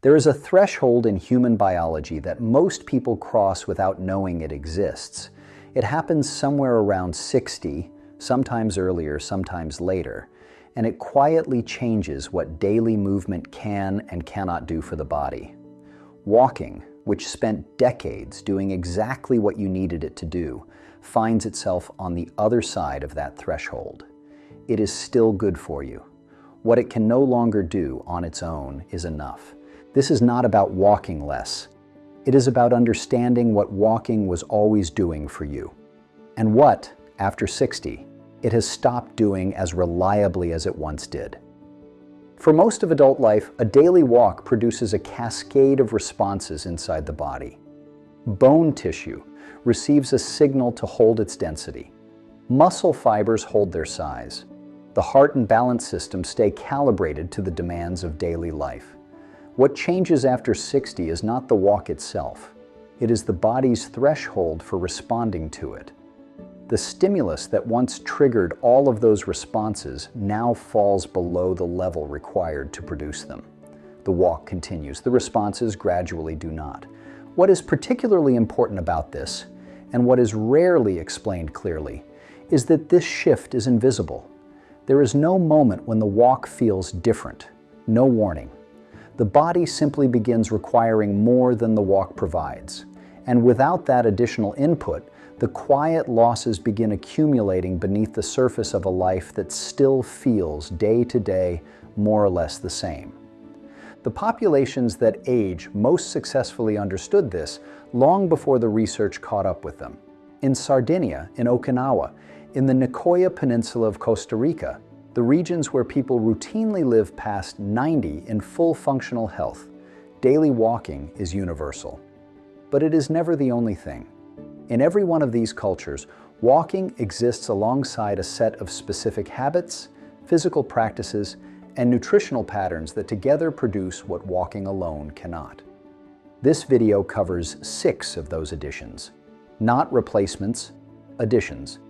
There is a threshold in human biology that most people cross without knowing it exists. It happens somewhere around 60, sometimes earlier, sometimes later, and it quietly changes what daily movement can and cannot do for the body. Walking, which spent decades doing exactly what you needed it to do, finds itself on the other side of that threshold. It is still good for you. What it can no longer do on its own is enough. This is not about walking less. It is about understanding what walking was always doing for you, and what, after 60, it has stopped doing as reliably as it once did. For most of adult life, a daily walk produces a cascade of responses inside the body. Bone tissue receives a signal to hold its density. Muscle fibers hold their size. The heart and balance system stay calibrated to the demands of daily life. What changes after 60 is not the walk itself. It is the body's threshold for responding to it. The stimulus that once triggered all of those responses now falls below the level required to produce them. The walk continues. The responses gradually do not. What is particularly important about this, and what is rarely explained clearly, is that this shift is invisible. There is no moment when the walk feels different, no warning. The body simply begins requiring more than the walk provides. And without that additional input, the quiet losses begin accumulating beneath the surface of a life that still feels day to day more or less the same. The populations that age most successfully understood this long before the research caught up with them. In Sardinia, in Okinawa, in the Nicoya Peninsula of Costa Rica, the regions where people routinely live past 90 in full functional health, daily walking is universal. But it is never the only thing. In every one of these cultures, walking exists alongside a set of specific habits, physical practices, and nutritional patterns that together produce what walking alone cannot. This video covers 6 of those additions, not replacements, additions.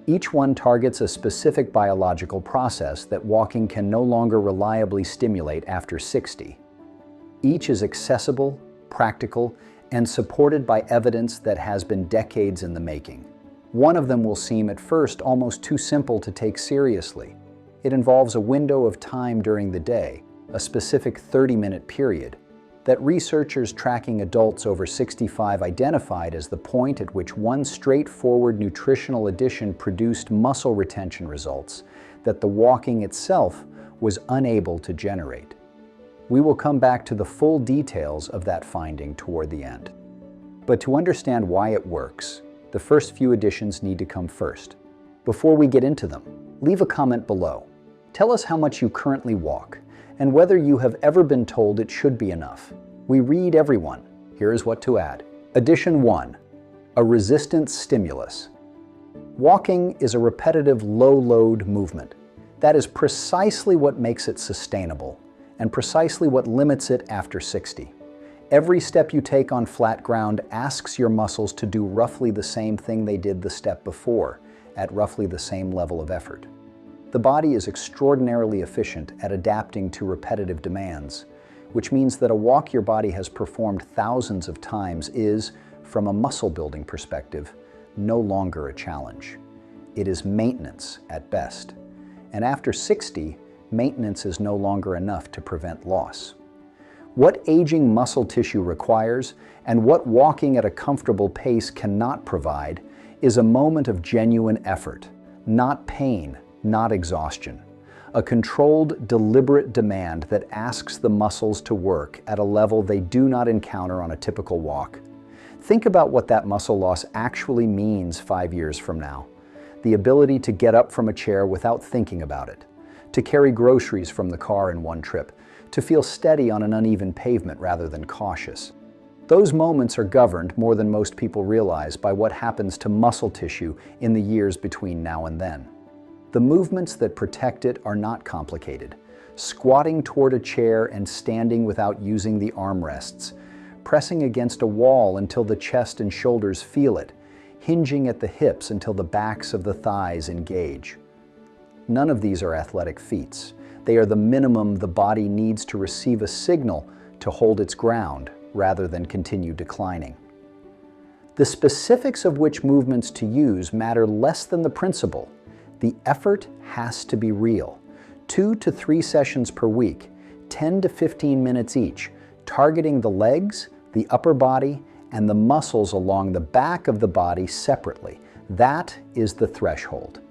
Each one targets a specific biological process that walking can no longer reliably stimulate after 60. Each is accessible, practical, and supported by evidence that has been decades in the making. One of them will seem at first almost too simple to take seriously. It involves a window of time during the day, a specific 30-minute period, that researchers tracking adults over 65 identified as the point at which one straightforward nutritional addition produced muscle retention results that the walking itself was unable to generate. We will come back to the full details of that finding toward the end. But to understand why it works, the first few additions need to come first. Before we get into them, leave a comment below. Tell us how much you currently walk, and whether you have ever been told it should be enough. We read everyone. Here is what to add. Addition 1. A resistance stimulus. Walking is a repetitive low-load movement. That is precisely what makes it sustainable, and precisely what limits it after 60. Every step you take on flat ground asks your muscles to do roughly the same thing they did the step before, at roughly the same level of effort. The body is extraordinarily efficient at adapting to repetitive demands, which means that a walk your body has performed thousands of times is, from a muscle building perspective, no longer a challenge. It is maintenance at best. And after 60, maintenance is no longer enough to prevent loss. What aging muscle tissue requires, and what walking at a comfortable pace cannot provide, is a moment of genuine effort, not pain, not exhaustion. A controlled, deliberate demand that asks the muscles to work at a level they do not encounter on a typical walk. Think about what that muscle loss actually means 5 years from now. The ability to get up from a chair without thinking about it, to carry groceries from the car in one trip, to feel steady on an uneven pavement rather than cautious. Those moments are governed more than most people realize by what happens to muscle tissue in the years between now and then. The movements that protect it are not complicated. Squatting toward a chair and standing without using the armrests, pressing against a wall until the chest and shoulders feel it, hinging at the hips until the backs of the thighs engage. None of these are athletic feats. They are the minimum the body needs to receive a signal to hold its ground rather than continue declining. The specifics of which movements to use matter less than the principle. The effort has to be real. 2 to 3 sessions per week, 10 to 15 minutes each, targeting the legs, the upper body, and the muscles along the back of the body separately. That is the threshold.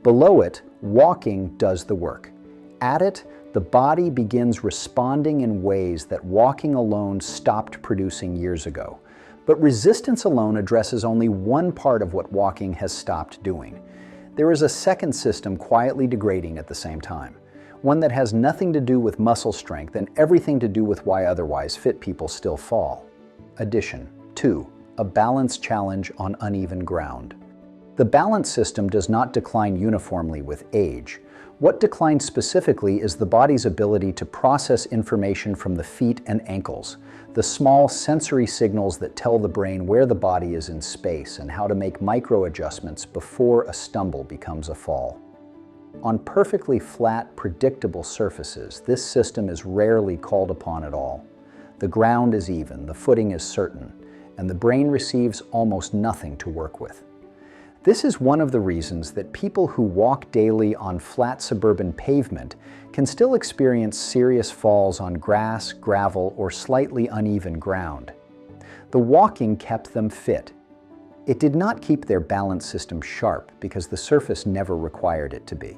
Below it, walking does the work. At it, the body begins responding in ways that walking alone stopped producing years ago. But resistance alone addresses only one part of what walking has stopped doing. There is a second system quietly degrading at the same time, one that has nothing to do with muscle strength and everything to do with why otherwise fit people still fall. Addition 2. A balance challenge on uneven ground. The balance system does not decline uniformly with age. What declines specifically is the body's ability to process information from the feet and ankles, the small sensory signals that tell the brain where the body is in space and how to make micro-adjustments before a stumble becomes a fall. On perfectly flat, predictable surfaces, this system is rarely called upon at all. The ground is even, the footing is certain, and the brain receives almost nothing to work with. This is one of the reasons that people who walk daily on flat suburban pavement can still experience serious falls on grass, gravel, or slightly uneven ground. The walking kept them fit. It did not keep their balance system sharp because the surface never required it to be.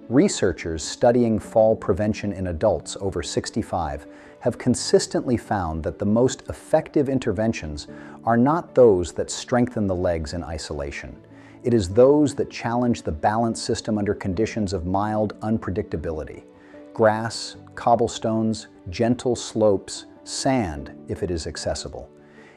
Researchers studying fall prevention in adults over 65 have consistently found that the most effective interventions are not those that strengthen the legs in isolation. It is those that challenge the balance system under conditions of mild unpredictability. Grass, cobblestones, gentle slopes, sand if it is accessible.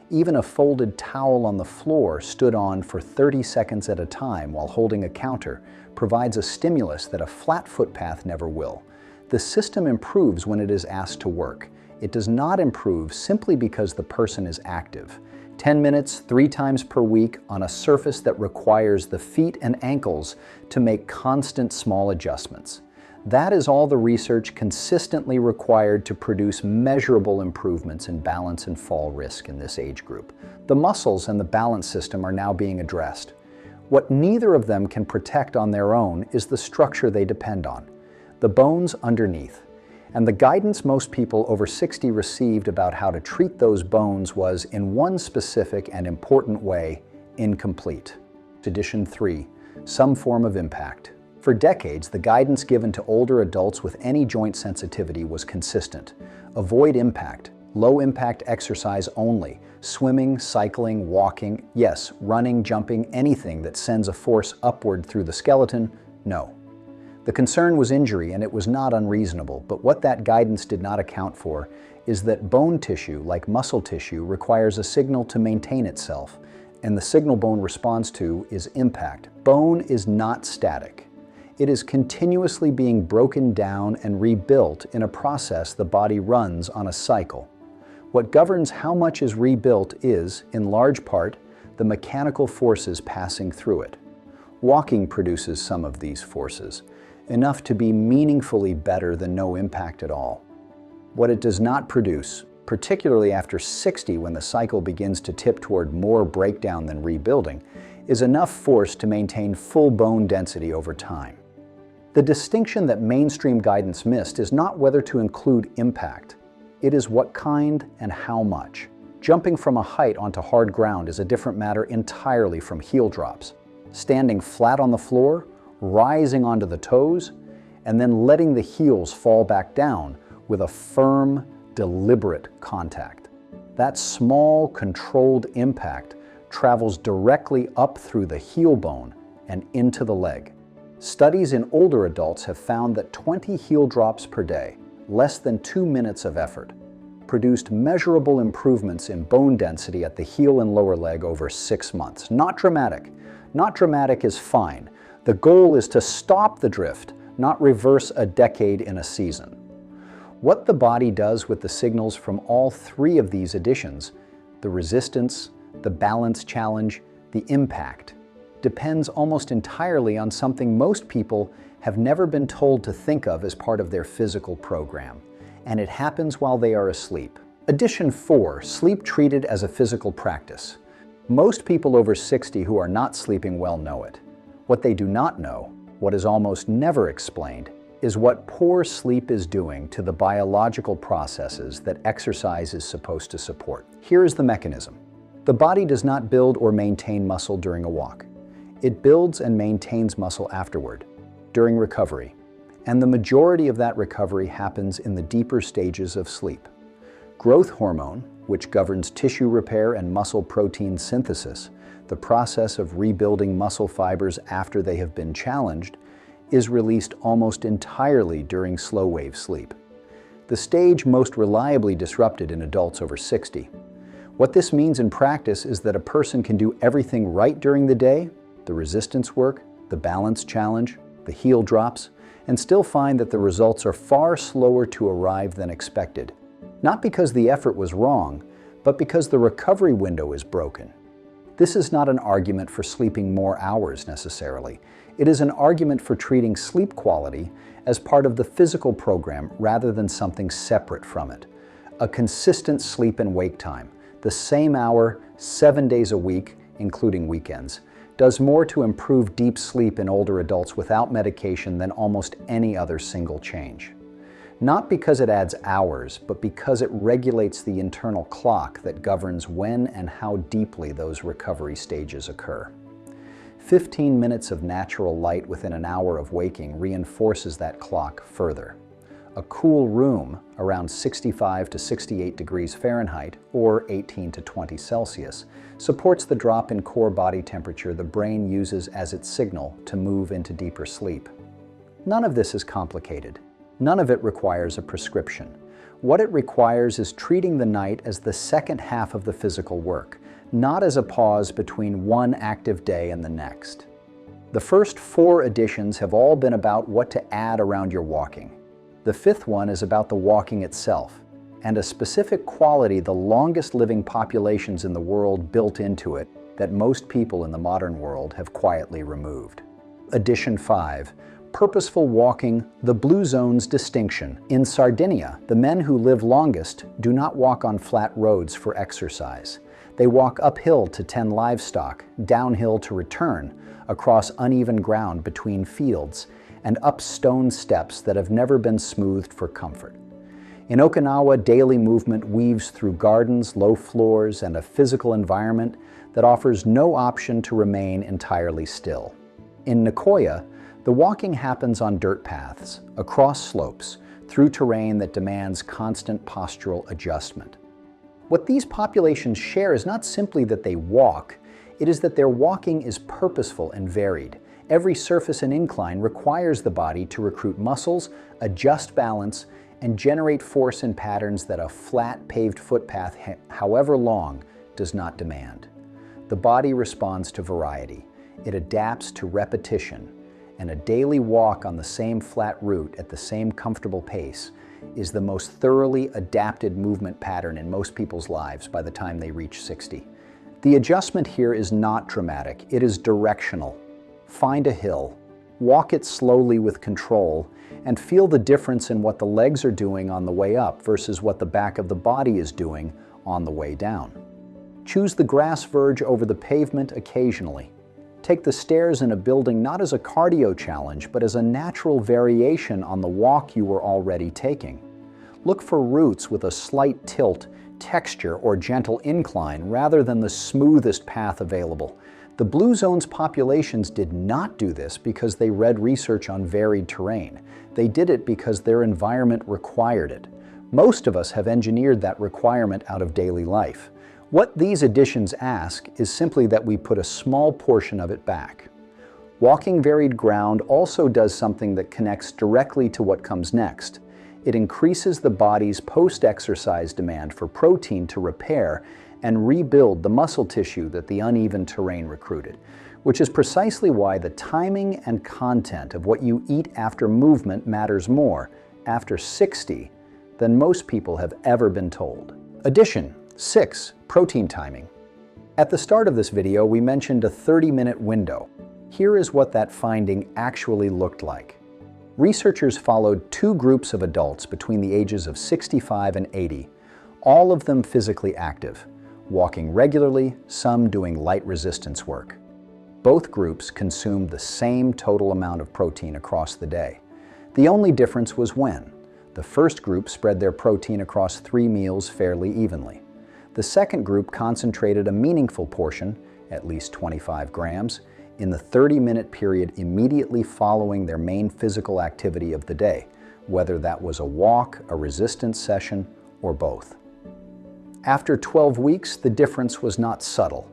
Even a folded towel on the floor stood on for 30 seconds at a time while holding a counter provides a stimulus that a flat footpath never will. The system improves when it is asked to work. It does not improve simply because the person is active. 10 minutes, 3 times per week on a surface that requires the feet and ankles to make constant small adjustments. That is all the research consistently required to produce measurable improvements in balance and fall risk in this age group. The muscles and the balance system are now being addressed. What neither of them can protect on their own is the structure they depend on, the bones underneath. And the guidance most people over 60 received about how to treat those bones was, in one specific and important way, incomplete. Edition 3. Some form of impact. For decades, the guidance given to older adults with any joint sensitivity was consistent. Avoid impact. Low-impact exercise only. Swimming, cycling, walking, yes, running, jumping, anything that sends a force upward through the skeleton, no. The concern was injury, and it was not unreasonable, but what that guidance did not account for is that bone tissue, like muscle tissue, requires a signal to maintain itself, and the signal bone responds to is impact. Bone is not static. It is continuously being broken down and rebuilt in a process the body runs on a cycle. What governs how much is rebuilt is, in large part, the mechanical forces passing through it. Walking produces some of these forces, enough to be meaningfully better than no impact at all. What it does not produce, particularly after 60 when the cycle begins to tip toward more breakdown than rebuilding, is enough force to maintain full bone density over time. The distinction that mainstream guidance missed is not whether to include impact. It is what kind and how much. Jumping from a height onto hard ground is a different matter entirely from heel drops. Standing flat on the floor, rising onto the toes, and then letting the heels fall back down with a firm, deliberate contact. That small, controlled impact travels directly up through the heel bone and into the leg. Studies in older adults have found that 20 heel drops per day, less than 2 minutes of effort, produced measurable improvements in bone density at the heel and lower leg over 6 months. Not dramatic. Not dramatic is fine. The goal is to stop the drift, not reverse a decade in a season. What the body does with the signals from all 3 of these additions, the resistance, the balance challenge, the impact, depends almost entirely on something most people have never been told to think of as part of their physical program: and it happens while they are asleep. Addition 4, sleep treated as a physical practice. Most people over 60 who are not sleeping well know it. What they do not know, what is almost never explained, is what poor sleep is doing to the biological processes that exercise is supposed to support. Here is the mechanism. The body does not build or maintain muscle during a walk. It builds and maintains muscle afterward, during recovery. And the majority of that recovery happens in the deeper stages of sleep. Growth hormone, which governs tissue repair and muscle protein synthesis, the process of rebuilding muscle fibers after they have been challenged, is released almost entirely during slow-wave sleep, the stage most reliably disrupted in adults over 60. What this means in practice is that a person can do everything right during the day, the resistance work, the balance challenge, the heel drops, and still find that the results are far slower to arrive than expected, not because the effort was wrong, but because the recovery window is broken. This is not an argument for sleeping more hours necessarily. It is an argument for treating sleep quality as part of the physical program rather than something separate from it. A consistent sleep and wake time, the same hour, 7 days a week, including weekends, does more to improve deep sleep in older adults without medication than almost any other single change. Not because it adds hours, but because it regulates the internal clock that governs when and how deeply those recovery stages occur. 15 minutes of natural light within an hour of waking reinforces that clock further. A cool room, around 65 to 68 degrees Fahrenheit, or 18 to 20 Celsius, supports the drop in core body temperature the brain uses as its signal to move into deeper sleep. None of this is complicated. None of it requires a prescription. What it requires is treating the night as the second half of the physical work, not as a pause between one active day and the next. The first 4 additions have all been about what to add around your walking. The 5th one is about the walking itself, and a specific quality the longest living populations in the world built into it that most people in the modern world have quietly removed. Addition 5. Purposeful walking, the blue zone's distinction. In Sardinia, the men who live longest do not walk on flat roads for exercise. They walk uphill to tend livestock, downhill to return, across uneven ground between fields, and up stone steps that have never been smoothed for comfort. In Okinawa, daily movement weaves through gardens, low floors, and a physical environment that offers no option to remain entirely still. In Nicoya, the walking happens on dirt paths, across slopes, through terrain that demands constant postural adjustment. What these populations share is not simply that they walk, it is that their walking is purposeful and varied. Every surface and incline requires the body to recruit muscles, adjust balance, and generate force in patterns that a flat paved footpath, however long, does not demand. The body responds to variety. It adapts to repetition, and a daily walk on the same flat route at the same comfortable pace is the most thoroughly adapted movement pattern in most people's lives by the time they reach 60. The adjustment here is not dramatic, it is directional. Find a hill, walk it slowly with control, and feel the difference in what the legs are doing on the way up versus what the back of the body is doing on the way down. Choose the grass verge over the pavement occasionally. Take the stairs in a building not as a cardio challenge, but as a natural variation on the walk you were already taking. Look for routes with a slight tilt, texture, or gentle incline rather than the smoothest path available. The Blue Zone's populations did not do this because they read research on varied terrain. They did it because their environment required it. Most of us have engineered that requirement out of daily life. What these additions ask is simply that we put a small portion of it back. Walking varied ground also does something that connects directly to what comes next. It increases the body's post-exercise demand for protein to repair and rebuild the muscle tissue that the uneven terrain recruited, which is precisely why the timing and content of what you eat after movement matters more after 60 than most people have ever been told. Addition 6. Protein timing. At the start of this video, we mentioned a 30-minute window. Here is what that finding actually looked like. Researchers followed two groups of adults between the ages of 65 and 80, all of them physically active, walking regularly, some doing light resistance work. Both groups consumed the same total amount of protein across the day. The only difference was when. The first group spread their protein across 3 meals fairly evenly. The second group concentrated a meaningful portion, at least 25 grams, in the 30-minute period immediately following their main physical activity of the day, whether that was a walk, a resistance session, or both. After 12 weeks, the difference was not subtle.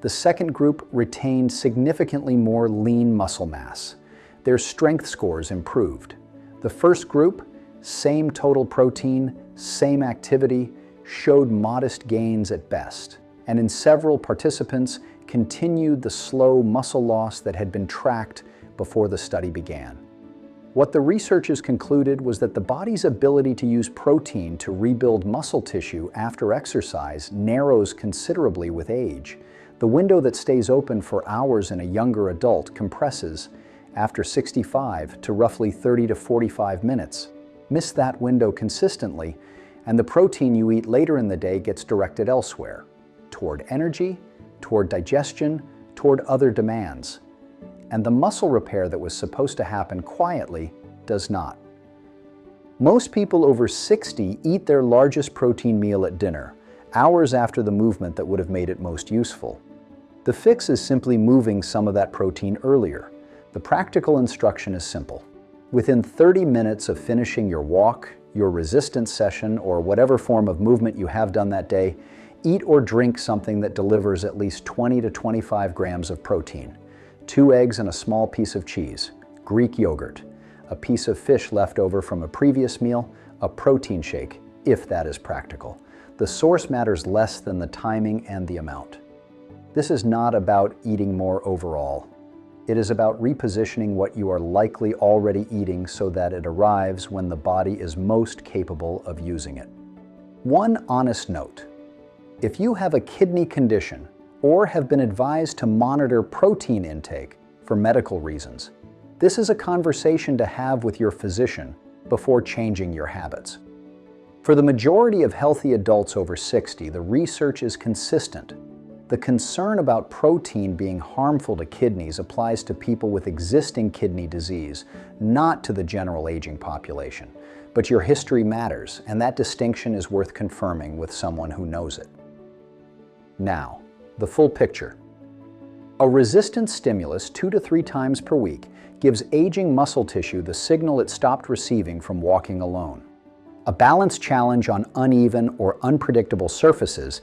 The second group retained significantly more lean muscle mass. Their strength scores improved. The first group, same total protein, same activity, showed modest gains at best, and in several participants continued the slow muscle loss that had been tracked before the study began. What the researchers concluded was that the body's ability to use protein to rebuild muscle tissue after exercise narrows considerably with age. The window that stays open for hours in a younger adult compresses after 65 to roughly 30 to 45 minutes. Miss that window consistently, and the protein you eat later in the day gets directed elsewhere, toward energy, toward digestion, toward other demands. And the muscle repair that was supposed to happen quietly does not. Most people over 60 eat their largest protein meal at dinner, hours after the movement that would have made it most useful. The fix is simply moving some of that protein earlier. The practical instruction is simple. Within 30 minutes of finishing your walk, your resistance session, or whatever form of movement you have done that day, eat or drink something that delivers at least 20 to 25 grams of protein. 2 eggs and a small piece of cheese, Greek yogurt, a piece of fish left over from a previous meal, a protein shake, if that is practical. The source matters less than the timing and the amount. This is not about eating more overall. It is about repositioning what you are likely already eating so that it arrives when the body is most capable of using it. One honest note: if you have a kidney condition or have been advised to monitor protein intake for medical reasons, this is a conversation to have with your physician before changing your habits. For the majority of healthy adults over 60, the research is consistent. The concern about protein being harmful to kidneys applies to people with existing kidney disease, not to the general aging population. But your history matters, and that distinction is worth confirming with someone who knows it. Now, the full picture. A resistance stimulus 2 to 3 times per week gives aging muscle tissue the signal it stopped receiving from walking alone. A balance challenge on uneven or unpredictable surfaces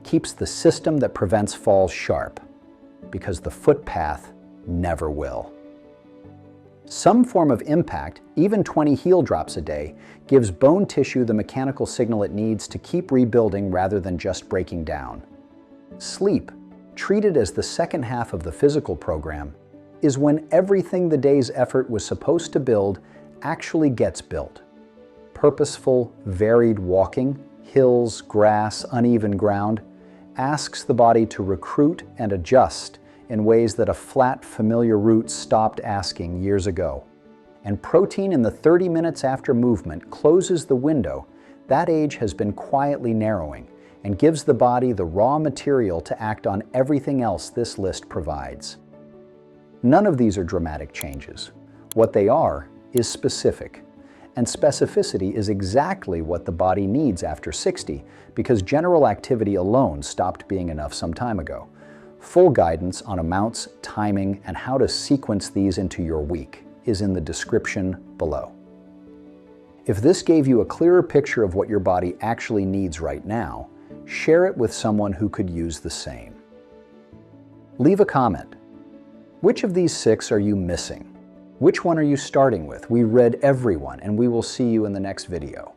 keeps the system that prevents falls sharp, because the footpath never will. Some form of impact, even 20 heel drops a day, gives bone tissue the mechanical signal it needs to keep rebuilding rather than just breaking down. Sleep, treated as the second half of the physical program, is when everything the day's effort was supposed to build actually gets built. Purposeful, varied walking, hills, grass, uneven ground, asks the body to recruit and adjust in ways that a flat, familiar route stopped asking years ago. And protein in the 30 minutes after movement closes the window that age has been quietly narrowing and gives the body the raw material to act on everything else this list provides. None of these are dramatic changes. What they are is specific. And specificity is exactly what the body needs after 60, because general activity alone stopped being enough some time ago. Full guidance on amounts, timing, and how to sequence these into your week is in the description below. If this gave you a clearer picture of what your body actually needs right now, share it with someone who could use the same. Leave a comment. Which of these 6 are you missing? Which one are you starting with? We read every one, and we will see you in the next video.